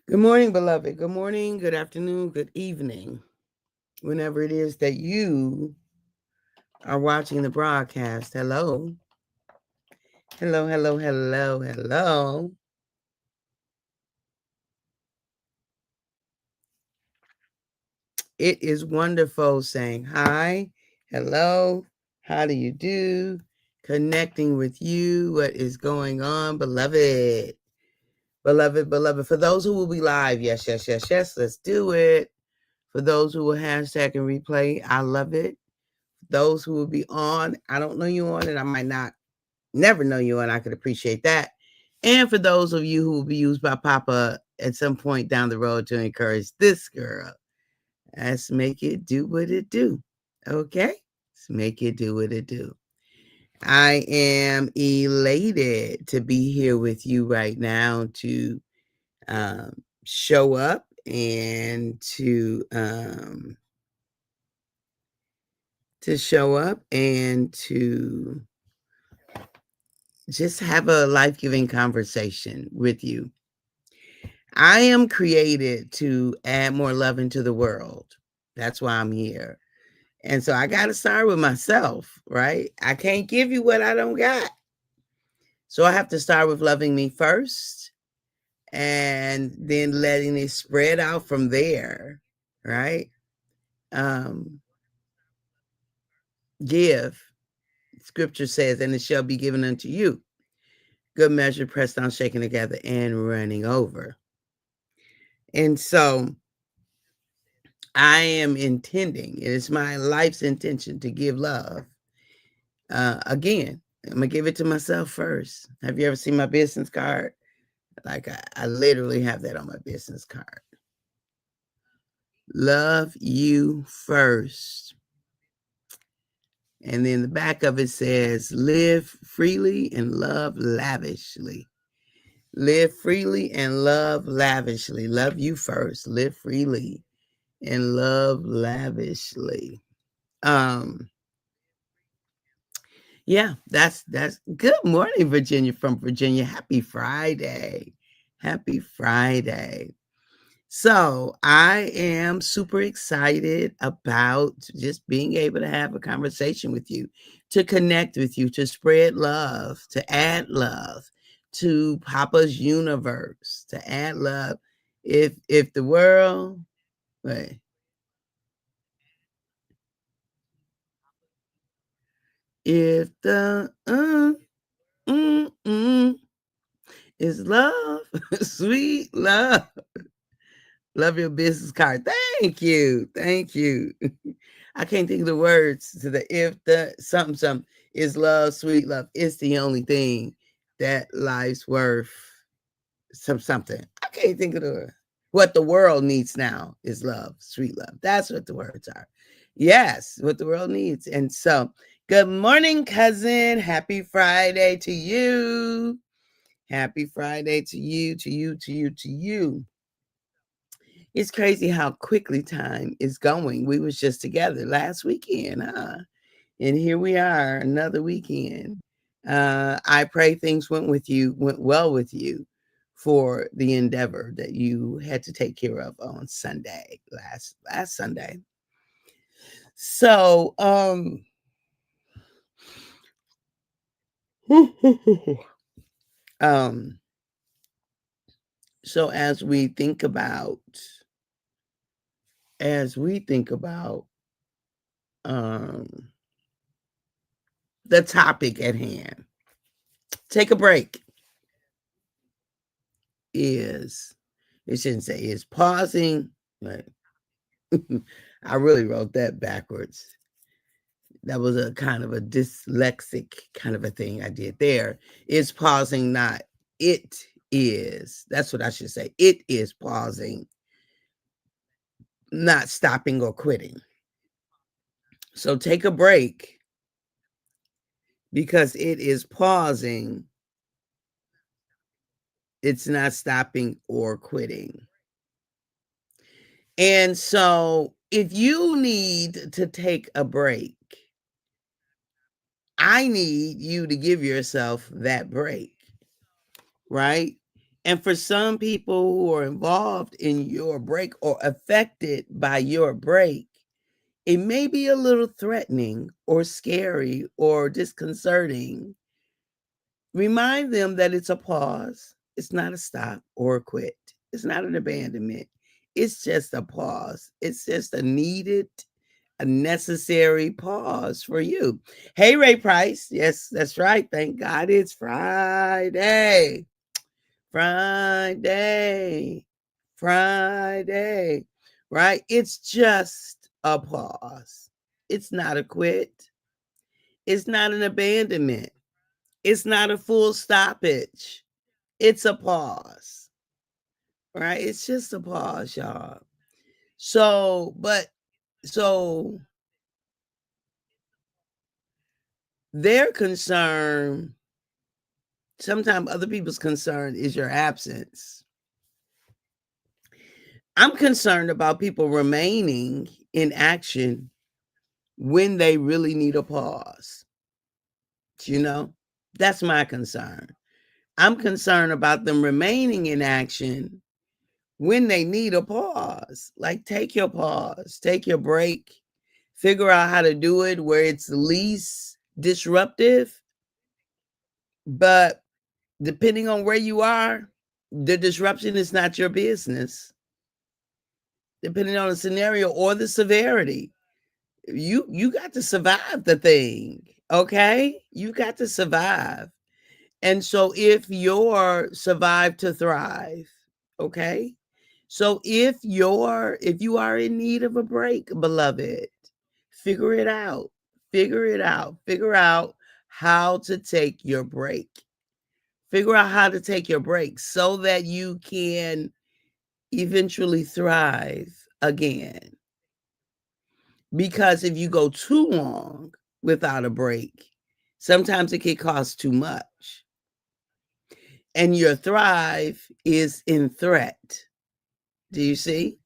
Good morning, beloved. Good morning, good afternoon, good evening. Whenever it is that you are watching the broadcast. Hello. Hello, hello, hello, hello. It is wonderful saying hi, hello, how do you do? Connecting with you. What is going on, beloved? Beloved, beloved. For those who will be live, yes, yes, yes, yes, let's do it. For those who will hashtag and replay, I love it. Those who will be on, I don't know you on, and I might not never know you, and I could appreciate that. And for those of you who will be used by Papa at some point down the road to encourage this girl, let's make it do what it do. Okay? Let's make it do what it do. I am elated to be here with you right now show up and to show up and to just have a life-giving conversation with you. I am created to add more love into the world. That's why I'm here. And so I got to start with myself, right? I can't give you what I don't got. So I have to start with loving me first and then letting it spread out from there, right? Um, give. Scripture says, and it shall be given unto you. Good measure, pressed down, shaken together, and running over. And so I am intending, it is my life's intention to give love. Again, I'm going to give it to myself first. Have you ever seen my business card? Like, I literally have that on my business card. Love you first. And then the back of it says, live freely and love lavishly. Live freely and love lavishly. Love you first. Live freely and love lavishly. Yeah, that's good morning, Virginia from Virginia. Happy Friday. Happy Friday. So I am super excited about just being able to have a conversation with you, to connect with you, to spread love, to add love to Papa's universe, to add love. If the world, wait, if the mm, mm, is love, sweet love. Love your business card. Thank you. Thank you. I can't think of the words to the if the something something is love, sweet love. It's the only thing that life's worth something. I can't think of the what the world needs now is love, sweet love. That's what the words are. Yes, what the world needs. And so, good morning, cousin. Happy Friday to you. Happy Friday to you, to you, to you, to you. It's crazy how quickly time is going. We was just together last weekend, huh? And here we are, another weekend. I pray things went well with you for the endeavor that you had to take care of on Sunday, last Sunday. So, um, so as we think about um the topic at hand, take a break is it shouldn't say is pausing. Right. I really wrote that backwards. That was a kind of a dyslexic kind of a thing I did there. Is pausing, not it is. That's what I should say. It is pausing, not stopping or quitting. So take a break because it is pausing. It's not stopping or quitting. And so if you need to take a break, I need you to give yourself that break, right? And for some people who are involved in your break or affected by your break, it may be a little threatening or scary or disconcerting. Remind them that it's a pause. It's not a stop or a quit. It's not an abandonment. It's just a pause. It's just a necessary pause for you. Hey, Ray Price. Yes, that's right. Thank God it's Friday. Friday. Friday. Right? It's just a pause. It's not a quit. It's not an abandonment. It's not a full stoppage. It's a pause. Right? It's just a pause, y'all. So their concern, sometimes other people's concern is your absence. I'm concerned about people remaining in action when they really need a pause. You know, that's my concern. I'm concerned about them remaining in action when they need a pause. Like, take your pause, take your break, figure out how to do it where it's least disruptive. But depending on where you are, the disruption is not your business. Depending on the scenario or the severity, you got to survive the thing. Okay, you got to survive. And so if you're survive to thrive, okay, so if you are in need of a break, beloved, figure it out. Figure out how to take your break. Figure out how to take your break so that you can eventually thrive again. Because if you go too long without a break, sometimes it can cost too much. And your thrive is in threat. Do you see?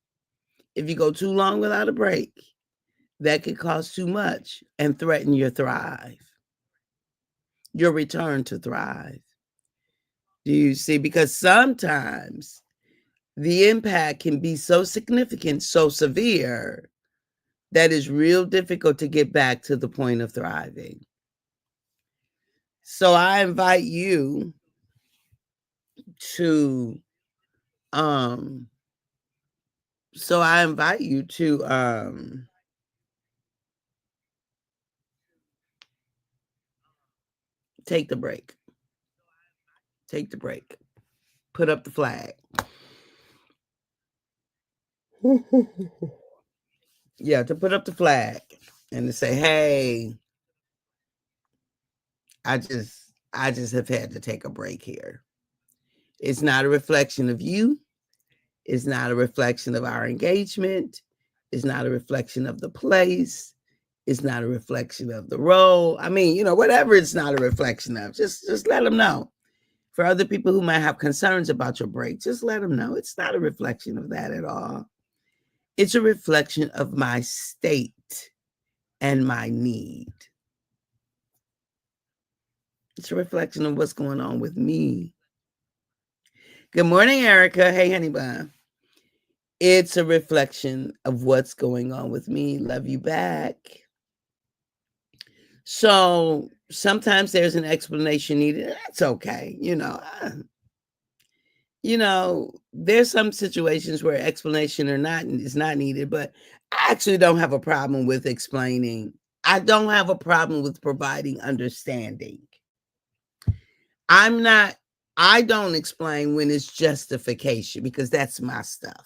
If you go too long without a break, that could cost too much and threaten your thrive, your return to thrive. Do you see? Because sometimes the impact can be so significant, so severe, that is real difficult to get back to the point of thriving. So I invite you to take the break. Take the break. Put up the flag. Yeah, to put up the flag and to say, "Hey, I just have had to take a break here." It's not a reflection of you. It's not a reflection of our engagement. It's not a reflection of the place. It's not a reflection of the role. I mean, whatever it's not a reflection of, just let them know. For other people who might have concerns about your break, just let them know it's not a reflection of that at all. It's a reflection of my state and my need. It's a reflection of what's going on with me. Good morning, Erica. Hey, honey bun. It's a reflection of what's going on with me. Love you back. So sometimes there's an explanation needed. That's okay. There's some situations where explanation is not needed, but I actually don't have a problem with explaining. I don't have a problem with providing understanding. I don't explain when it's justification because that's my stuff.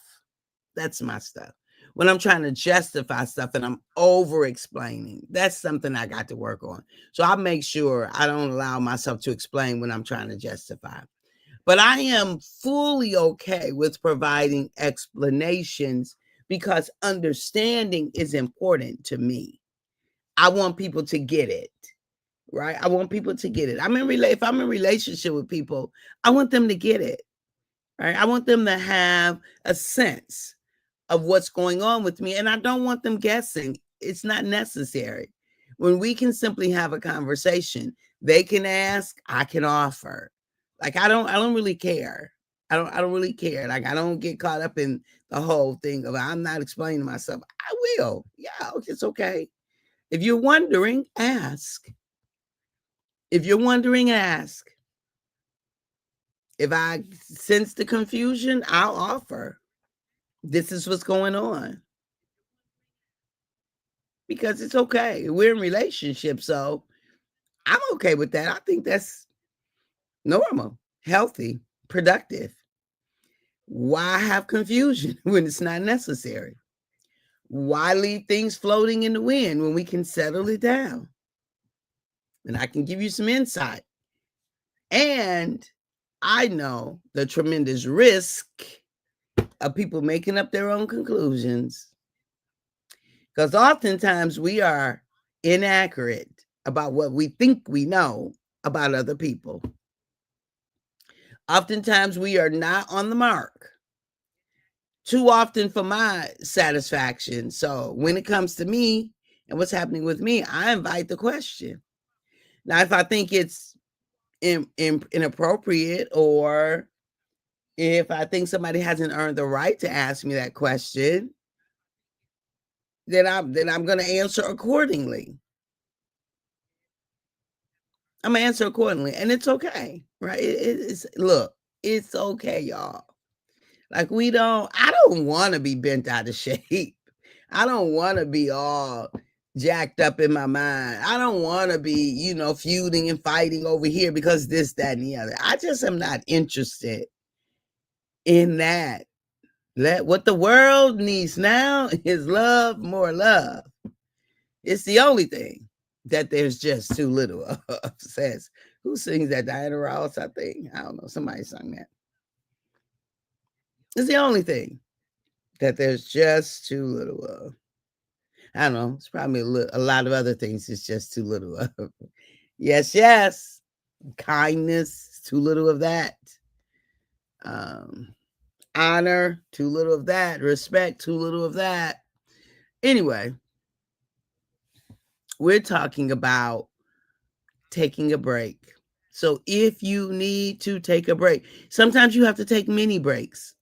That's my stuff. When I'm trying to justify stuff and I'm over explaining, that's something I got to work on. So I make sure I don't allow myself to explain when I'm trying to justify. But I am fully okay with providing explanations because understanding is important to me. I want people to get it, right? I want people to get it. If I'm in relationship with people, I want them to get it, right? I want them to have a sense of what's going on with me, and I don't want them guessing. It's not necessary. When we can simply have a conversation, they can ask, I can offer. Like I don't really care. I don't really care. Like, I don't get caught up in the whole thing of I'm not explaining myself. I will. Yeah, it's okay. If you're wondering, ask. If you're wondering, ask. If I sense the confusion, I'll offer. This is what's going on. Because it's okay. We're in relationships, so I'm okay with that. I think that's normal, healthy, productive. Why have confusion when it's not necessary? Why leave things floating in the wind when we can settle it down? And I can give you some insight. And I know the tremendous risk of people making up their own conclusions. Because oftentimes we are inaccurate about what we think we know about other people. Oftentimes we are not on the mark. Too often for my satisfaction. So when it comes to me and what's happening with me, I invite the question. Now, if I think it's inappropriate, or if I think somebody hasn't earned the right to ask me that question, then I'm going to answer accordingly. I'm gonna answer accordingly, and it's okay, right? Look, it's okay, y'all. Like, I don't want to be bent out of shape. I don't want to be all jacked up in my mind. I don't want to be, feuding and fighting over here because this, that, and the other. I just am not interested in that. What the world needs now is love, more love. It's the only thing that there's just too little of. Says, who sings that? Diana Ross, I think. I don't know. Somebody sung that. It's the only thing that there's just too little of. I don't know. It's probably a lot of other things it's just too little of. Yes, yes. Kindness, too little of that. Honor, too little of that. Respect, too little of that. Anyway, we're talking about taking a break. So if you need to take a break, sometimes you have to take mini breaks.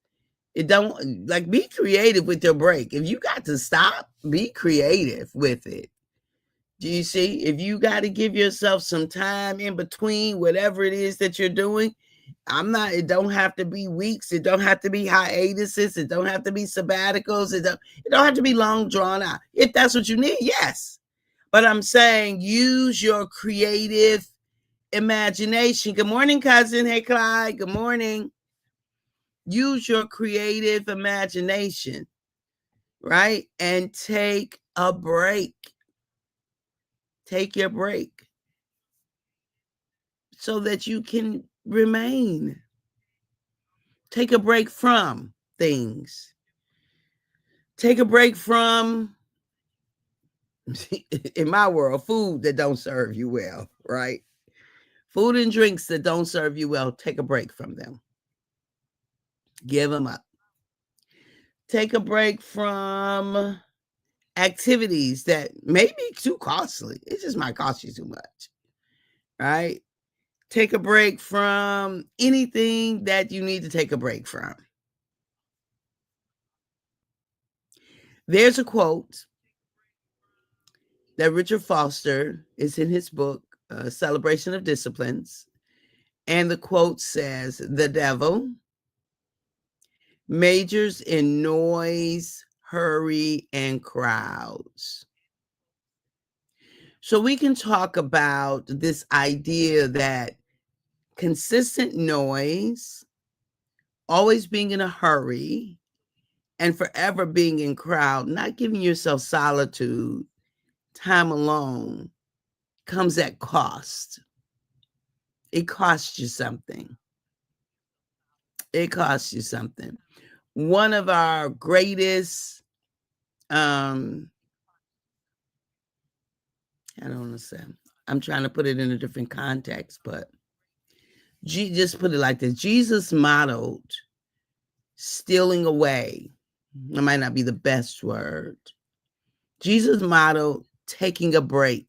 Be creative with your break. If you got to stop, be creative with it. Do you see? If you got to give yourself some time in between whatever it is that you're doing, it don't have to be weeks. It don't have to be hiatuses. It don't have to be sabbaticals. It don't have to be long drawn out. If that's what you need, yes. But I'm saying use your creative imagination. Good morning, cousin. Hey, Clyde. Good morning. Use your creative imagination, right? And take a break. Take your break so that you can remain. Take a break from things. Take a break from, in my world, food that don't serve you well, right? Food and drinks that don't serve you well, take a break from them. Give them up. Take a break from activities that may be too costly. It just might cost you too much, right? Take a break from anything that you need to take a break from. There's a quote that Richard Foster is in his book, Celebration of Disciplines. And the quote says, "The devil majors in noise, hurry, and crowds." So we can talk about this idea that consistent noise, always being in a hurry, and forever being in crowd, not giving yourself solitude, time alone, comes at cost. It costs you something. It costs you something. One of our greatest, I don't understand. I'm trying to put it in a different context, but just put it like this. Jesus modeled stealing away. It might not be the best word. Jesus modeled taking a break.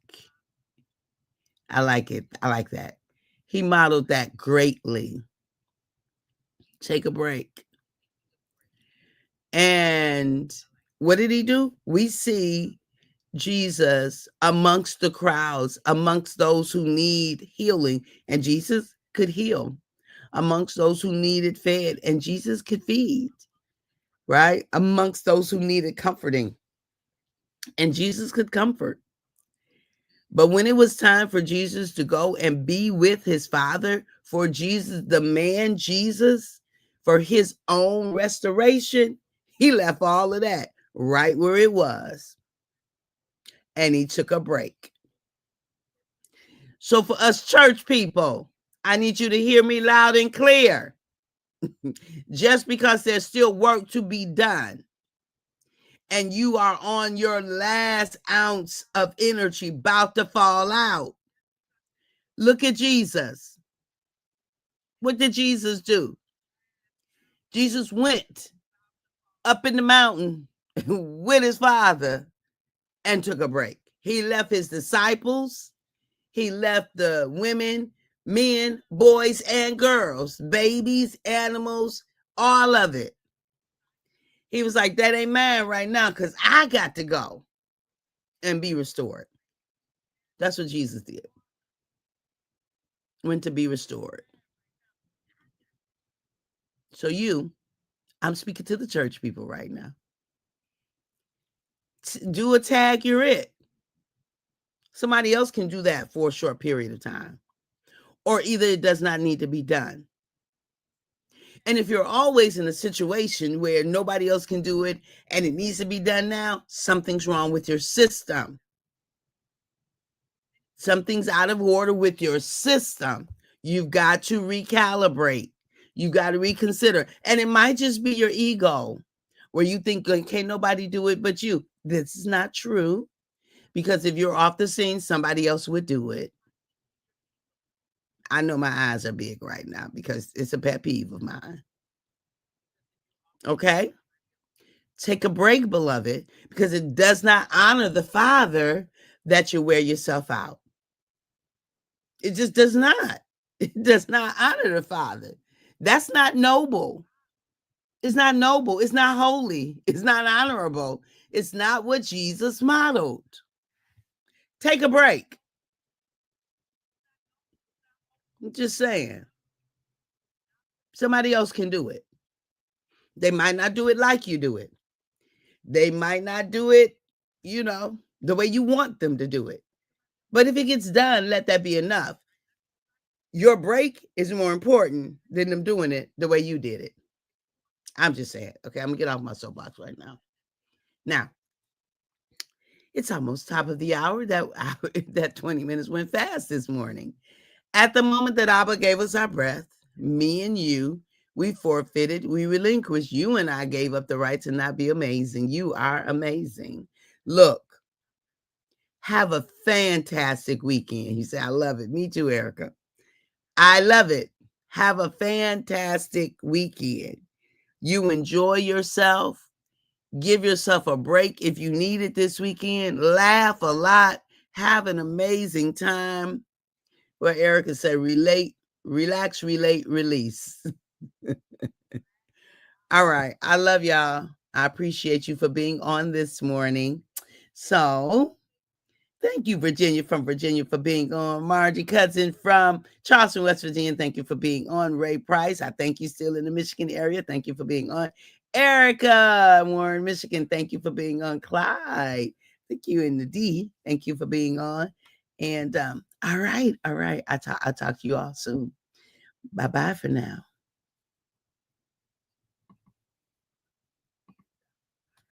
I like it. I like that. He modeled that greatly. Take a break. And what did he do? We see Jesus amongst the crowds, amongst those who need healing, and Jesus could heal. Amongst those who needed fed, and Jesus could feed, right? Amongst those who needed comforting, and Jesus could comfort. But when it was time for Jesus to go and be with his Father, for Jesus, the man Jesus, for his own restoration, he left all of that right where it was. And he took a break. So for us church people, I need you to hear me loud and clear. Just because there's still work to be done, and you are on your last ounce of energy, about to fall out, look at Jesus. What did Jesus do? Jesus went up in the mountain with his Father and took a break. He left his disciples. He left the women, men, boys, and girls, babies, animals, all of it. He was like, that ain't mine right now because I got to go and be restored. That's what Jesus did. Went to be restored. So I'm speaking to the church people right now. Do a tag, you're it. Somebody else can do that for a short period of time. Or either it does not need to be done. And if you're always in a situation where nobody else can do it and it needs to be done now, something's wrong with your system. Something's out of order with your system. You've got to recalibrate. You've got to reconsider. And it might just be your ego where you think, can't nobody do it but you. This is not true. Because if you're off the scene, somebody else would do it. I know my eyes are big right now because it's a pet peeve of mine. Okay? Take a break, beloved, because it does not honor the Father that you wear yourself out. It just does not. It does not honor the Father. That's not noble. It's not noble. It's not holy. It's not honorable. It's not what Jesus modeled. Take a break. I'm just saying. Somebody else can do it. They might not do it like you do it. They might not do it, the way you want them to do it. But if it gets done, let that be enough. Your break is more important than them doing it the way you did it. I'm just saying. Okay, I'm going to get off my soapbox right now. Now, it's almost top of the hour. That 20 minutes went fast this morning. At the moment that Abba gave us our breath, me and you, we forfeited, we relinquished. You and I gave up the right to not be amazing. You are amazing. Look, have a fantastic weekend. You say, I love it. Me too, Erica. I love it. Have a fantastic weekend. You enjoy yourself. Give yourself a break if you need it this weekend. Laugh a lot. Have an amazing time. Well, Erica said, relax, relate, release. All right. I love y'all. I appreciate you for being on this morning. So thank you, Virginia from Virginia, for being on. Margie Cousin from Charleston, West Virginia, thank you for being on. Ray Price, I thank you still in the Michigan area. Thank you for being on. Erica, Warren, Michigan, thank you for being on. Clyde, thank you in the D. Thank you for being on. And all right. I'll talk to you all soon. Bye-bye for now.